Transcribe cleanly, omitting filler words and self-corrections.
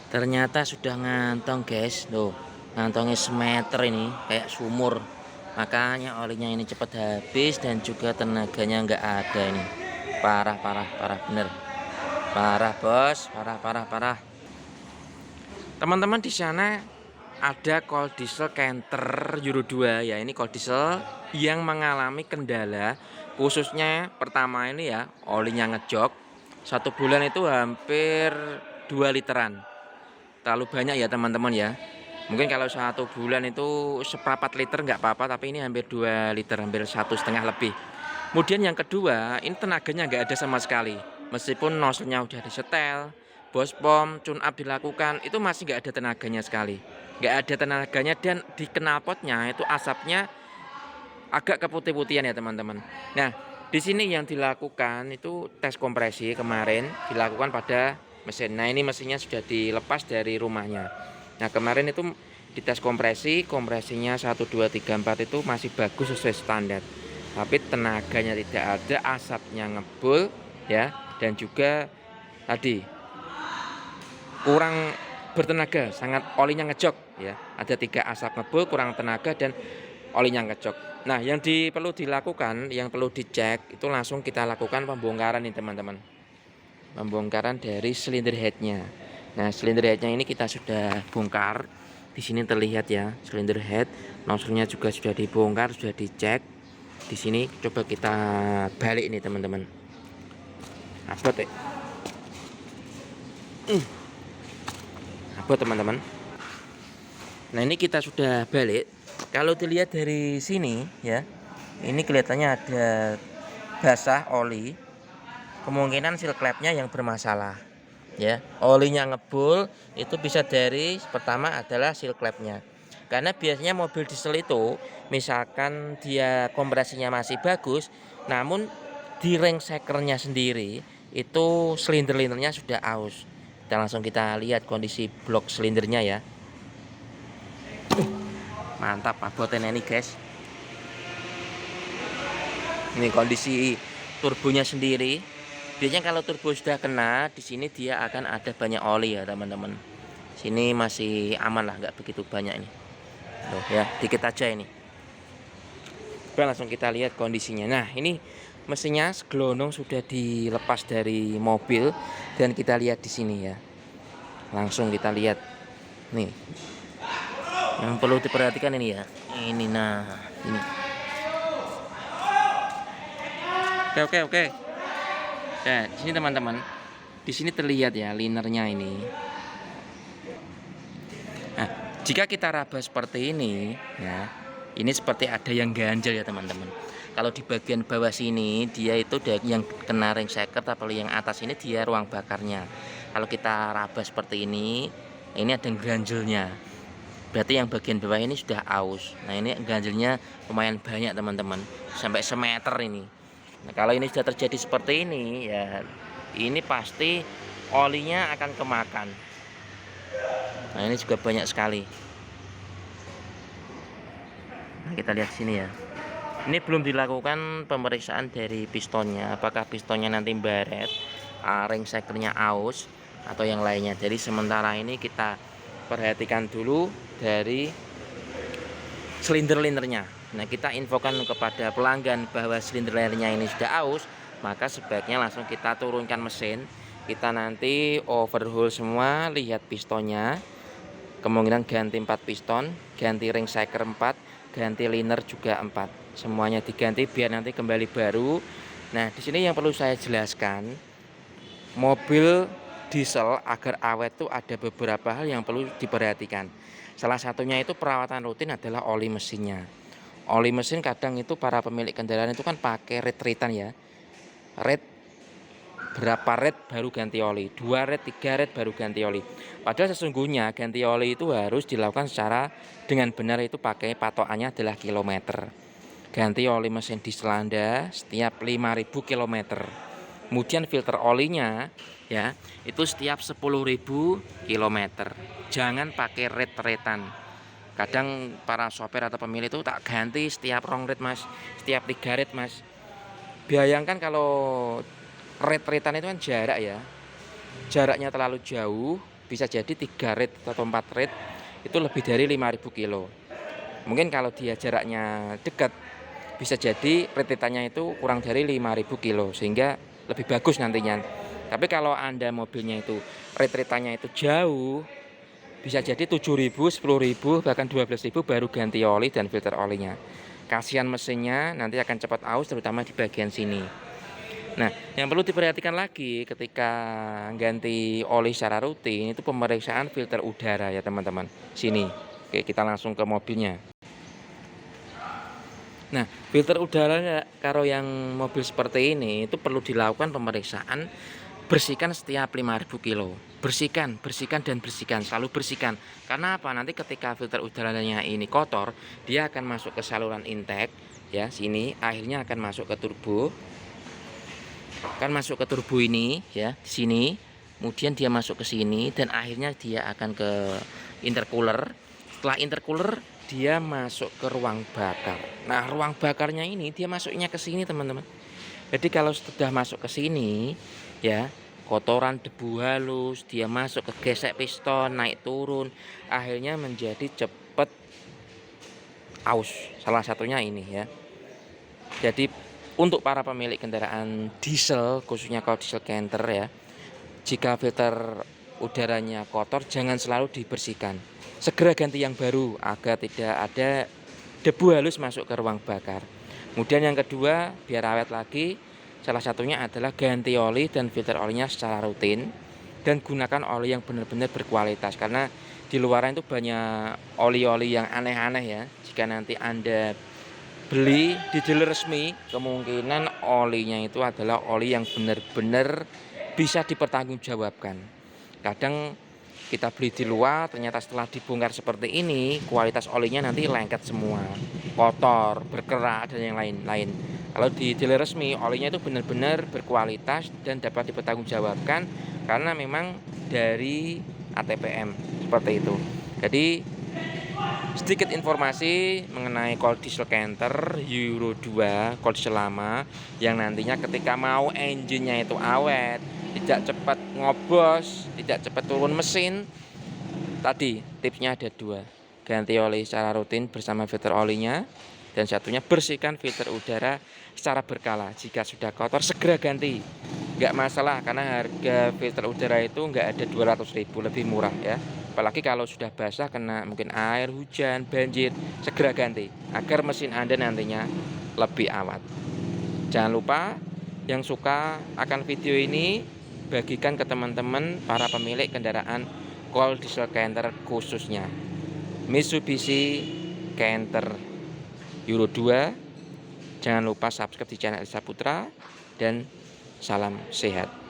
Ternyata sudah ngantong guys. Loh, ngantongnya semeter ini kayak sumur. Makanya olinya ini cepat habis dan juga tenaganya nggak ada ini. Parah parah parah bener. Parah bos, parah parah parah. Teman-teman di sana ada kol diesel Canter Euro 2 ya. Ini kol diesel yang mengalami kendala khususnya pertama ini ya, olinya ngejok. 1 bulan itu hampir 2 literan. Terlalu banyak ya teman-teman ya. Mungkin kalau 1 bulan itu seperempat liter nggak apa-apa, tapi ini hampir 2 liter, hampir 1,5 lebih. Kemudian yang kedua, ini tenaganya nggak ada sama sekali. Meskipun nozzle-nya udah disetel, bospom, tune up dilakukan, itu masih nggak ada tenaganya sekali. Nggak ada tenaganya dan di knalpotnya itu asapnya agak keputih-putihan ya teman-teman. Nah, di sini yang dilakukan itu tes kompresi kemarin dilakukan pada mesin. Nah, ini mesinnya sudah dilepas dari rumahnya. Nah, kemarin itu dites kompresi, kompresinya 1 2 3 4 itu masih bagus sesuai standar. Tapi tenaganya tidak ada, asapnya ngebul ya, dan juga tadi kurang bertenaga, sangat olinya ngejok ya. Ada 3 asap ngebul, kurang tenaga dan olinya ngejok. Nah, yang perlu dilakukan, yang perlu dicek itu langsung kita lakukan pembongkaran nih teman-teman. Pembongkaran dari silinder headnya. Nah, silinder headnya ini kita sudah bongkar. Di sini terlihat ya silinder head, nozzle-nya juga sudah dibongkar, sudah dicek. Di sini coba kita balik nih teman-teman. Abot ya. Abot teman-teman. Nah, ini kita sudah balik. Kalau dilihat dari sini ya, ini kelihatannya ada basah oli. Kemungkinan seal clamp-nya yang bermasalah. Ya, olinya ngebul itu bisa dari pertama adalah seal clamp-nya. Karena biasanya mobil diesel itu misalkan dia kompresinya masih bagus, namun di ring shakernya sendiri itu silinder-lindernya sudah aus. Kita lihat kondisi blok silindernya ya. Mantap abotnya ini guys. Ini kondisi turbonya sendiri. Biasanya kalau turbo sudah kena, di sini dia akan ada banyak oli ya teman-teman. Sini masih aman lah, nggak begitu banyak ini. Tuh ya, dikit aja ini. Coba langsung kita lihat kondisinya. Nah, ini mesinnya segelondong sudah dilepas dari mobil dan kita lihat di sini ya. Langsung kita lihat. Nih. Yang perlu diperhatikan ini ya. Ini nah, ini. Oke. Nah, di sini teman-teman. Di sini terlihat ya linernya ini. Nah, jika kita raba seperti ini ya, ini seperti ada yang ganjel ya teman-teman. Kalau di bagian bawah sini dia itu yang kena ring shaker, tapi yang atas ini dia ruang bakarnya. Kalau kita raba seperti ini ada yang ganjelnya. Berarti yang bagian bawah ini sudah aus. Nah, ini ganjelnya lumayan banyak teman-teman, sampai semeter ini. Nah, kalau ini sudah terjadi seperti ini ya, ini pasti olinya akan kemakan. Nah, ini juga banyak sekali. Nah, kita lihat sini ya. Ini belum dilakukan pemeriksaan dari pistonnya, apakah pistonnya nanti baret, ring shakernya aus atau yang lainnya. Jadi sementara ini kita perhatikan dulu dari silinder-lindernya. Nah, kita infokan kepada pelanggan bahwa silinder-lindernya ini sudah aus, maka sebaiknya langsung kita turunkan mesin. Kita nanti overhaul semua, lihat pistonnya. Kemungkinan ganti 4 piston, ganti ring shaker 4, ganti liner juga 4. Semuanya diganti biar nanti kembali baru. Nah, di sini yang perlu saya jelaskan, mobil diesel agar awet itu ada beberapa hal yang perlu diperhatikan. Salah satunya itu perawatan rutin adalah oli mesinnya. Oli mesin kadang itu para pemilik kendaraan itu kan pakai ret-retan ya. Berapa red baru ganti oli, 2 red 3 red baru ganti oli. Padahal sesungguhnya ganti oli itu harus dilakukan secara dengan benar, itu pakai patokannya adalah kilometer. Ganti oli mesin diesel Anda setiap 5.000 km. Kemudian filter olinya ya itu setiap 10.000 km. Jangan pakai red-retan. Kadang para sopir atau pemilik itu tak ganti setiap rong red mas, setiap 3 red mas. Bayangkan kalau red-retan itu kan jarak ya, jaraknya terlalu jauh, bisa jadi 3 rit atau 4 rit itu lebih dari 5.000 kilo. Mungkin kalau dia jaraknya dekat bisa jadi rititannya itu kurang dari 5.000 kilo sehingga lebih bagus nantinya. Tapi kalau Anda mobilnya itu rititannya itu jauh, bisa jadi 7.000, 10.000, bahkan 12.000 baru ganti oli dan filter olinya. Kasihan mesinnya nanti akan cepat aus terutama di bagian sini. Nah, yang perlu diperhatikan lagi ketika ganti oli secara rutin itu pemeriksaan filter udara ya teman-teman. Sini. Oke, kita langsung ke mobilnya. Nah, filter udara kalau yang mobil seperti ini itu perlu dilakukan pemeriksaan, bersihkan setiap 5.000 kilo. Bersihkan dan bersihkan, selalu bersihkan. Karena apa? Nanti ketika filter udaranya ini kotor, dia akan masuk ke saluran intake ya, sini akhirnya akan masuk ke turbo. Ini ya, di sini. Kemudian dia masuk ke sini dan akhirnya dia akan ke intercooler. Setelah intercooler dia masuk ke ruang bakar. Nah, ruang bakarnya ini dia masuknya ke sini, teman-teman. Jadi kalau sudah masuk ke sini ya, kotoran debu halus dia masuk ke gesek piston, naik turun, akhirnya menjadi cepat aus. Salah satunya ini ya. Jadi untuk para pemilik kendaraan diesel, khususnya kalau diesel Canter ya, jika filter udaranya kotor jangan selalu dibersihkan. Segera ganti yang baru agar tidak ada debu halus masuk ke ruang bakar. Kemudian yang kedua, biar awet lagi, salah satunya adalah ganti oli dan filter olinya secara rutin dan gunakan oli yang benar-benar berkualitas karena di luaran itu banyak oli-oli yang aneh-aneh ya. Jika nanti Anda beli di dealer resmi, kemungkinan olinya itu adalah oli yang benar-benar bisa dipertanggungjawabkan. Kadang kita beli di luar, ternyata setelah dibongkar seperti ini, kualitas olinya nanti lengket semua, kotor, berkerak, dan yang lain-lain. Kalau di dealer resmi, olinya itu benar-benar berkualitas dan dapat dipertanggungjawabkan karena memang dari ATPM seperti itu. Jadi sedikit informasi mengenai kol diesel Canter Euro 2, kol diesel lama yang nantinya ketika mau engine-nya itu awet, tidak cepat ngobos, tidak cepat turun mesin. Tadi tipsnya ada 2, ganti oli secara rutin bersama filter olinya, dan satunya bersihkan filter udara secara berkala. Jika sudah kotor segera ganti, nggak masalah karena harga filter udara itu nggak ada 200.000, lebih murah ya. Apalagi kalau sudah basah kena mungkin air, hujan, banjir, segera ganti agar mesin Anda nantinya lebih awet. Jangan lupa yang suka akan video ini bagikan ke teman-teman para pemilik kendaraan kol diesel Canter khususnya Mitsubishi Canter Euro 2. Jangan lupa subscribe di channel Elsa Putra dan salam sehat.